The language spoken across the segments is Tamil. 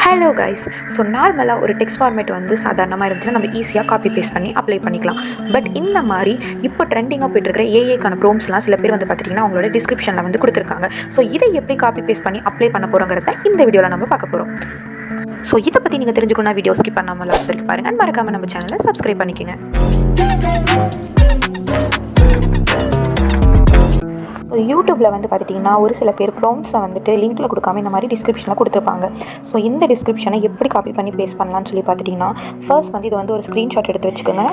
Hello guys. ஸோ நார்மலாக ஒரு டெக்ஸ்ட் ஃபார்மேட் வந்து சாதாரணமாக இருந்துச்சுன்னா நம்ம ஈஸியாக காப்பி பேஸ்ட் பண்ணி அப்ளை பண்ணிக்கலாம். பட் இந்த மாதிரி இப்போ ட்ரெண்டிங்காக போய்ட்டுருக்கிற ஏஐக்கான ப்ரோம்ஸ்லாம் சில பேர் வந்து பார்த்துட்டிங்கன்னா அவங்களோட டிஸ்கிரிப்ஷனில் வந்து கொடுத்துருக்காங்க. ஸோ இதை எப்படி காப்பி பேஸ்ட் பண்ணி அப்ளை பண்ண போகிறோங்கிறத இந்த வீடியோவில் நம்ம பார்க்க போகிறோம். ஸோ இதை பற்றி நீங்கள் தெரிஞ்சுக்கணும், வீடியோ ஸ்கிப் பண்ணாமல் லாஸ்ட் வரைக்கும் பாருங்கள். அண்ட் மறக்காமல் நம்ம சேனலை சப்ஸ்கிரைப் பண்ணிக்கோங்க. ஸோ யூடியூப்பில் வந்து பார்த்துட்டிங்கன்னா ஒரு சில பேர் ப்ராம்ப்ஸை வந்துட்டு லிங்க்கில் கொடுக்காம இந்த மாதிரி டிஸ்கிரிப்ஷனில் கொடுத்துருப்பாங்க. ஸோ இந்த டிஸ்கிரிப்ஷனை எப்படி காப்பி பண்ணி பேஸ்ட் பண்ணலான்னு சொல்லி பார்த்துட்டிங்கன்னா ஃபர்ஸ்ட் வந்து இது வந்து ஒரு ஸ்க்ரீன்ஷாட் எடுத்து வச்சுக்கோங்க.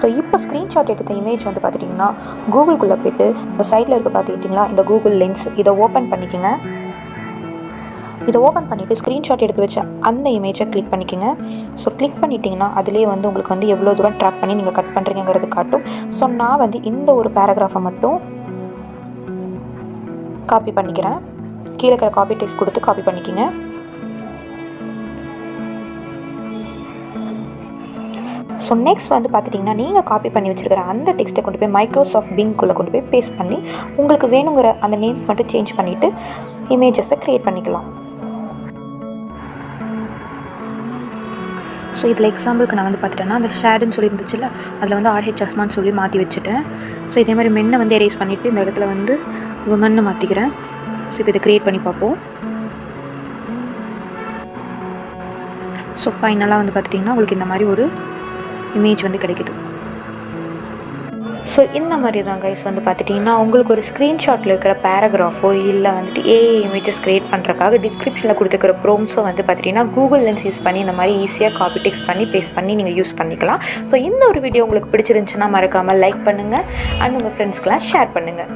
ஸோ இப்போ ஸ்க்ரீன்ஷாட் எடுத்த இமேஜ் வந்து பார்த்துட்டிங்கன்னா கூகுள்குள்ளே போய்ட்டு இந்த சைடில் இருக்க பார்த்துக்கிட்டிங்களா இந்த கூகுள் லென்ஸ், இதை ஓப்பன் பண்ணிக்கோங்க. இதை ஓப்பன் பண்ணிவிட்டு ஸ்க்ரீன்ஷாட் எடுத்து வச்ச அந்த இமேஜை கிளிக் பண்ணிக்கோங்க. ஸோ கிளிக் பண்ணிட்டீங்கன்னா அதிலே வந்து உங்களுக்கு வந்து எவ்வளோ தூரம் ட்ராக் பண்ணி நீங்கள் கட் பண்ணுறீங்கிறது காட்டும். ஸோ நான் வந்து இந்த ஒரு பேராகிராஃபை மட்டும் காப்பி பண்ணிக்கிறேன். கீழே இருக்கிற காப்பி டெக்ஸ்ட் கொடுத்து காப்பி பண்ணிக்கோங்க. ஸோ நெக்ஸ்ட் வந்து பார்த்துட்டிங்கன்னா நீங்கள் காப்பி பண்ணி வச்சுருக்கிற அந்த டெக்ஸ்ட்டை கொண்டு போய் மைக்ரோசாஃப்ட் பிங்குள்ளே கொண்டு போய் பேஸ்ட் பண்ணி உங்களுக்கு வேணுங்கிற அந்த நேம்ஸ் மட்டும் சேஞ்ச் பண்ணிவிட்டு இமேஜஸை க்ரியேட் பண்ணிக்கலாம். ஸோ இதில் எக்ஸாம்பிளுக்கு நான் வந்து பார்த்துட்டேன்னா அந்த ஷேடுன்னு சொல்லி இருந்துச்சுல்ல, அதில் வந்து ஆர்ஹெச் அஸ்மான்னு சொல்லி மாற்றி வச்சுட்டேன். ஸோ இதே மாதிரி மென்னை வந்து எரேஸ் பண்ணிவிட்டு இந்த இடத்துல வந்து விமன்னு மாற்றிக்கிறேன். ஸோ இப்போ இதை க்ரியேட் பண்ணி பார்ப்போம். ஸோ ஃபைனலாக வந்து பார்த்துட்டிங்கன்னா உங்களுக்கு இந்த மாதிரி ஒரு இமேஜ் வந்து கிடைக்குது. ஸோ இந்த மாதிரி தான் கைஸ் வந்து பார்த்துட்டிங்கன்னா உங்களுக்கு ஒரு ஸ்க்ரீன்ஷாட்டில் இருக்கிற பேராகிராஃபோ இல்லை வந்துட்டு ஏஐ இமேஜஸ் க்ரியேட் பண்ணுறக்காக டிஸ்கிரிப்ஷனில் கொடுத்துருக்கிற ப்ரோம்ஸோ வந்து பார்த்துட்டிங்கன்னா கூகுள் லென்ஸ் யூஸ் பண்ணி இந்த மாதிரி ஈஸியாக காப்பி டெக்ஸ்ட் பண்ணி பேஸ்ட் பண்ணி நீங்கள் யூஸ் பண்ணிக்கலாம். ஸோ இந்த ஒரு வீடியோ உங்களுக்கு பிடிச்சிருந்துச்சுன்னா மறக்காமல் லைக் பண்ணுங்கள் அண்ட் உங்கள் ஃப்ரெண்ட்ஸ்க்கெலாம் ஷேர் பண்ணுங்கள்.